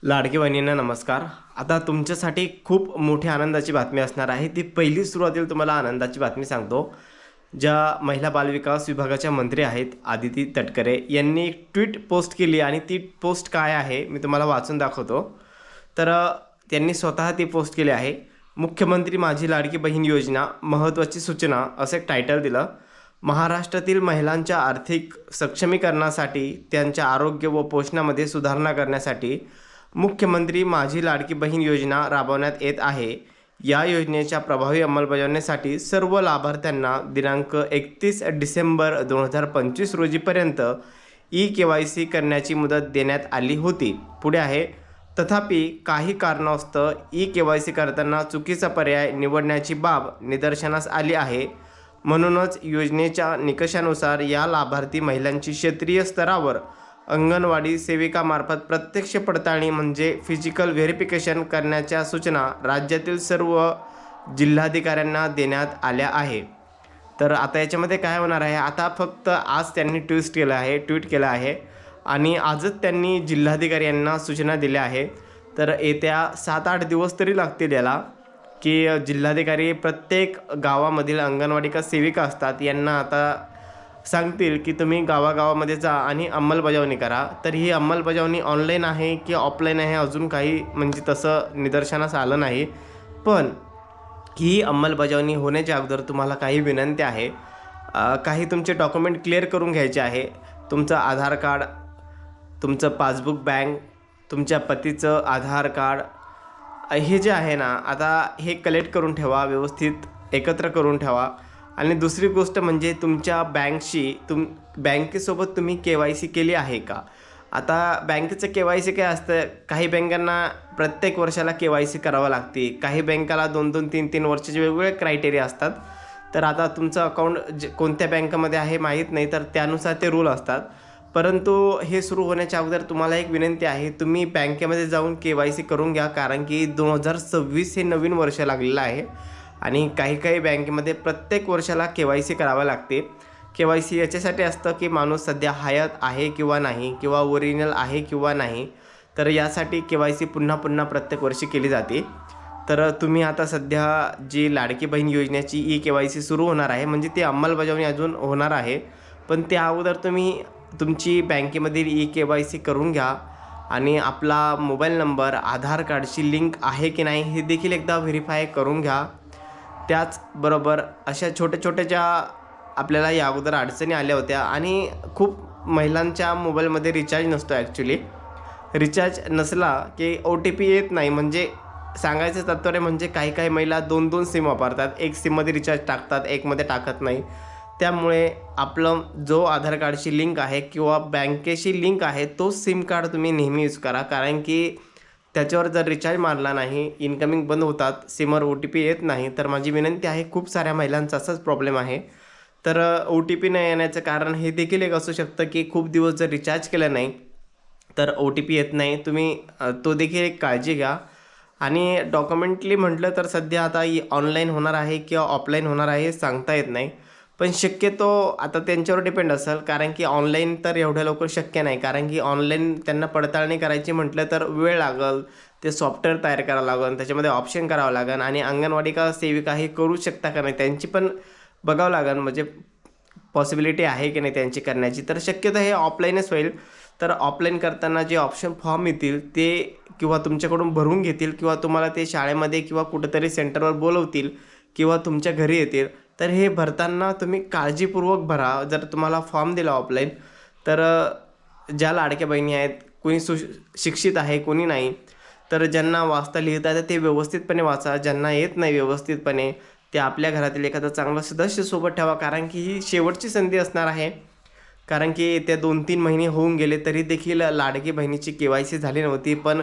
लाडकी बहिणींना नमस्कार. आता तुमच्यासाठी खूप मोठी आनंदाची बातमी असणार आहे. ती पहिली सुरुवातीला तुम्हाला आनंदाची बातमी सांगतो. ज्या महिला बालविकास विभागाच्या मंत्री आहेत आदिती तटकरे यांनी एक ट्विट पोस्ट केली आणि ती पोस्ट काय आहे मी तुम्हाला वाचून दाखवतो. तर त्यांनी स्वतः ती पोस्ट केली आहे. मुख्यमंत्री माझी लाडकी बहीण योजना महत्त्वाची सूचना असं एक टायटल दिलं. महाराष्ट्रातील महिलांच्या आर्थिक सक्षमीकरणासाठी त्यांच्या आरोग्य व पोषणामध्ये सुधारणा करण्यासाठी मुख्यमंत्री माझी लाडकी बहीण योजना राबवण्यात येत आहे. या योजनेच्या प्रभावी अंमलबजावणीसाठी सर्व लाभार्थ्यांना दिनांक 31 डिसेंबर 2025 रोजीपर्यंत ई-KYC करण्याची मुदत देण्यात आली होती. पुढे आहे, तथापि काही कारणास्तव ई-KYC करताना चुकीचा पर्याय निवडण्याची बाब निदर्शनास आली आहे. म्हणूनच योजनेच्या निकषानुसार या लाभार्थी महिलांची क्षेत्रीय स्तरावर अंगणवाडी सेविकामार्फत प्रत्यक्ष पडताळणी म्हणजे फिजिकल व्हेरिफिकेशन करण्याच्या सूचना राज्यातील सर्व जिल्हाधिकाऱ्यांना देण्यात आल्या आहे. तर आता याच्यामध्ये काय होणार आहे, आता फक्त आज त्यांनी ट्विट केलं आहे आणि आजच त्यांनी जिल्हाधिकारी यांना सूचना दिल्या आहे. तर येत्या 7-8 दिवस तरी लागतील याला, की जिल्हाधिकारी प्रत्येक गावामधील अंगणवाडी का सेविका असतात यांना आता सांगतील की तुम्ही गावागावामध्ये जा आणि अंमलबजावणी करा. तर ही अंमलबजावणी ऑनलाईन आहे की ऑफलाईन आहे अजून काही म्हणजे तसं निदर्शनास आलं नाही. पण ही अंमलबजावणी होण्याच्या अगोदर तुम्हाला काही विनंती आहे. काही तुमचे डॉक्युमेंट क्लिअर करून घ्यायचे आहे. तुमचं आधार कार्ड, तुमचं पासबुक बँक, तुमच्या पतीचं आधार कार्ड, हे जे आहे ना आता हे कलेक्ट करून ठेवा, व्यवस्थित एकत्र करून ठेवा. आणि दुसरी गोष्ट म्हणजे तुमच्या बँकेसोबत तुम्ही KYC केली आहे का. आता बँकेचं KYC काय असतं, काही बँकांना प्रत्येक वर्षाला KYC करावं लागते, काही बँकाला 2-2, 3-3 वर्षाचे वेगवेगळे क्रायटेरिया असतात. तर आता तुमचं अकाउंट कोणत्या बँकेमध्ये आहे माहीत नाही, तर त्यानुसार ते रूल असतात. परंतु हे सुरू होण्याच्या अगोदर तुम्हाला एक विनंती आहे, तुम्ही बँकेमध्ये जाऊन KYC करून घ्या. कारण की 2026 हे नवीन वर्ष लागलेलं आहे आणि काही बँकेमध्ये प्रत्येक वर्षाला KYC करावं लागते. KYC याच्यासाठी असतं की माणूस सध्या हयात आहे किंवा नाही, किंवा ओरिजिनल आहे किंवा नाही. तर यासाठी KYC पुन्हा प्रत्येक वर्षी केली जाते. तर तुम्ही आता सध्या जी लाडकी बहीण योजनेची ई-KYC सुरू होणार आहे, म्हणजे ती अंमलबजावणी अजून होणार आहे, पण त्या अगोदर तुम्ही तुमची बँकेमधील ई-KYC करून घ्या आणि आपला मोबाईल नंबर आधार कार्डशी लिंक आहे की नाही हे देखील एकदा व्हेरीफाय करून घ्या. त्याचबरोबर अशा छोट्या ज्या आपल्याला या अगोदर अडचणी आल्या होत्या आणि खूप महिलांच्या मोबाईलमध्ये रिचार्ज नसतो. ॲक्च्युली रिचार्ज नसला की OTP येत नाही. म्हणजे सांगायचं तात्पर्य म्हणजे काही महिला 2-2 सिम वापरतात. एक सिममध्ये रिचार्ज टाकतात, एकमध्ये टाकत नाही. त्यामुळे आपलं जो आधार कार्डशी लिंक आहे किंवा बँकेशी लिंक आहे तो सिम कार्ड तुम्ही नेहमी यूज करा. कारण की त्याच्यावर जर रिचार्ज मारला नाही, इनकमिंग बंद होतात, सिमवर OTP येत नाही. तर माझी विनंती आहे, खूप साऱ्या महिलांचा असाच प्रॉब्लेम आहे. तर OTP न येण्याचं कारण हे देखील एक असू शकतं की खूप दिवस जर रिचार्ज केलं नाही तर OTP येत नाही. तुम्ही तो देखील एक काळजी घ्या. आणि डॉक्युमेंटली म्हटलं तर सध्या आता ऑनलाईन होणार आहे किंवा ऑफलाईन होणार आहे सांगता येत नाही. पण शक्यतो आता त्यांच्यावर डिपेंड असेल, कारण की ऑनलाईन तर एवढ्या लवकर शक्य नाही. कारण की ऑनलाईन त्यांना पडताळणी करायची म्हटलं तर वेळ लागेल, ते सॉफ्टवेअर तयार करावं लागेल, त्याच्यामध्ये ऑप्शन करावं लागेल आणि अंगणवाडी का सेविका हे करू शकता का नाही त्यांची पण बघावं लागेल, म्हणजे पॉसिबिलिटी आहे की नाही त्यांची करण्याची. तर शक्यतो हे ऑफलाईनच होईल. तर ऑफलाईन करताना जे ऑप्शन फॉर्म येतील ते किंवा तुमच्याकडून भरून घेतील किंवा तुम्हाला ते शाळेमध्ये किंवा कुठंतरी सेंटरवर बोलवतील किंवा तुमच्या घरी येतील. तर हे भरताना तुम्ही काळजीपूर्वक भरा. जर तुम्हाला फॉर्म दिला ऑफलाईन तर ज्या लाडक्या बहिणी आहेत, कोणी शिक्षित आहे कोणी नाही, तर ज्यांना वाचता लिहिता येतं ते व्यवस्थितपणे वाचा. ज्यांना येत नाही व्यवस्थितपणे ते आपल्या घरातील एखादा चांगला सदस्य सोबत ठेवा. कारण की ही शेवटची संधी असणार आहे. कारण की त्या 2-3 महिने होऊन गेले तरी देखील लाडकी बहिणीची KYC झाली नव्हती. पण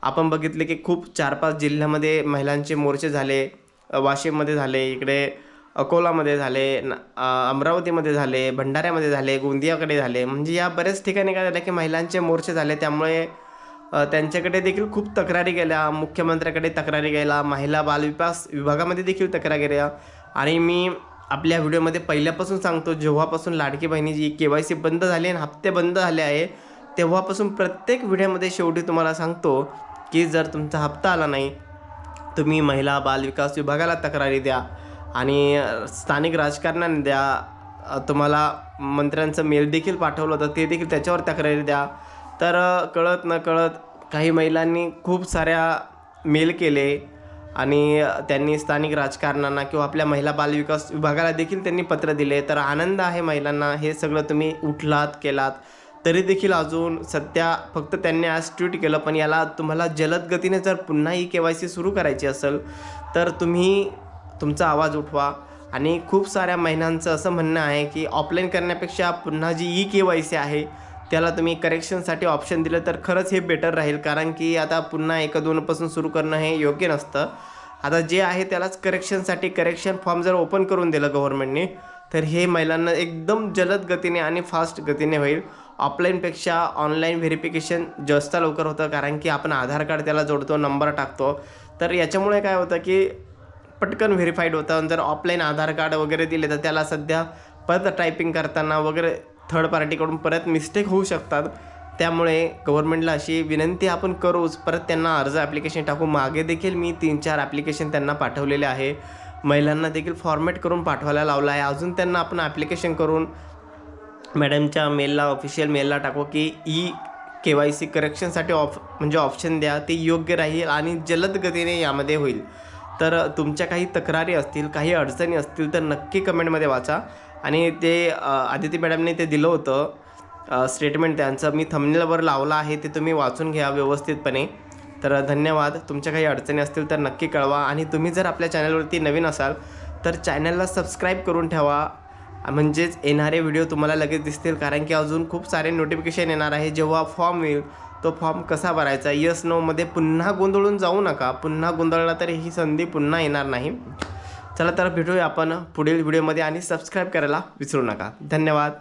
आपण बघितले की खूप 4-5 जिल्ह्यामध्ये महिलांचे मोर्चे झाले. वाशिममध्ये झाले, इकडे अकोलामध्ये झाले, अमरावतीमध्ये झाले, भंडाऱ्यामध्ये झाले, गोंदियाकडे झाले. म्हणजे या बऱ्याच ठिकाणी काय झालं की महिलांचे मोर्चे झाले. त्यामुळे त्यांच्याकडे देखील खूप तक्रारी गेल्या, मुख्यमंत्र्याकडे तक्रारी गेल्या, महिला बालविकास विभागामध्ये देखील तक्रारी गेल्या. आणि मी आपल्या व्हिडिओमध्ये पहिल्यापासून सांगतो, जेव्हापासून लाडकी बहिणीची KYC बंद झाली आणि हप्ते बंद झाले आहे तेव्हापासून प्रत्येक व्हिडिओमध्ये शेवटी तुम्हाला सांगतो की जर तुमचा हप्ता आला नाही, तुम्ही महिला बालविकास विभागाला तक्रारी द्या आणि स्थानिक राजकारण्यांना द्या. तुम्हाला मंत्र्यांचं मेल देखील पाठवलं होतं, ते देखील त्याच्यावर तक्रारी द्या. तर कळत नकळत काही महिलांनी खूप साऱ्या मेल केले आणि त्यांनी स्थानिक राजकारण्यांना किंवा आपल्या महिला बालविकास विभागाला देखील त्यांनी पत्र दिले. तर आनंद आहे महिलांना, हे सगळं तुम्ही उठलात केलात तरी देखील अजून सध्या फक्त त्यांनी आज ट्विट केलं. पण याला तुम्हाला जलद गतीने जर पुन्हा KYC सुरू करायची असेल तर तुम्ही तुमचा आवाज उठवा. आणि खूप साऱ्या महिलांचं असं म्हणणं आहे की ऑफलाईन करण्यापेक्षा पुन्हा जी KYC आहे त्याला तुम्ही करेक्शनसाठी ऑप्शन दिलं तर खरंच हे बेटर राहील. कारण की आता पुन्हा 1-2पासून सुरू करणं हे योग्य नसतं. आता जे आहे त्यालाच करेक्शनसाठी करेक्शन फॉर्म जर ओपन करून दिलं गव्हर्नमेंटने तर हे महिलांना एकदम जलद गतीने आणि फास्ट गतीने होईल. ऑफलाईनपेक्षा ऑनलाईन व्हेरिफिकेशन जास्त लवकर होतं, कारण की आपण आधार कार्ड त्याला जोडतो, नंबर टाकतो. तर याच्यामुळे काय होतं की पटकन व्हेरीफाईड होतं. जर ऑफलाईन आधार कार्ड वगैरे दिले तर त्याला सध्या परत टायपिंग करताना वगैरे थर्ड पार्टीकडून परत मिस्टेक होऊ शकतात. त्यामुळे गव्हर्नमेंटला अशी विनंती आपण करूच, परत त्यांना अर्ज ॲप्लिकेशन टाकू. मागे देखील मी 3-4 ॲप्लिकेशन त्यांना पाठवलेले आहे. महिलांना देखील फॉर्मॅट करून पाठवायला लावलं आहे. अजून त्यांना आपण ॲप्लिकेशन करून मॅडमच्या मेलला, ऑफिशियल मेलला टाकू की KYC करेक्शनसाठी म्हणजे ऑप्शन द्या, ते योग्य राहील आणि जलद गतीने यामध्ये होईल. तर तुमच्या काही तक्रारी असतील, काही अडचणी असतील तर नक्की कमेंटमध्ये वाचा. आणि ते आदिती मॅडमने ते दिलं होतं स्टेटमेंट, त्यांचं मी थंबनेलवर लावलं आहे, ते तुम्ही वाचून घ्या व्यवस्थितपणे. तर धन्यवाद. तुमच्या काही अडचणी असतील तर नक्की कळवा. आणि तुम्ही जर आपल्या चॅनलवरती नवीन असाल तर चॅनलला सबस्क्राईब करून ठेवा, म्हणजेच येणारे व्हिडिओ तुम्हाला लगेच दिसतील. कारण की अजून खूप सारे नोटिफिकेशन येणार आहे. जेव्हा फॉर्म येईल तो फॉर्म कसा भरायचा, येस नोमध्ये पुन्हा गोंधळून जाऊ नका. पुन्हा गोंधळला तर ही संधी पुन्हा येणार नाही. चला तर भेटूया आपण पुढील व्हिडिओमध्ये आणि सबस्क्राईब करायला विसरू नका. धन्यवाद.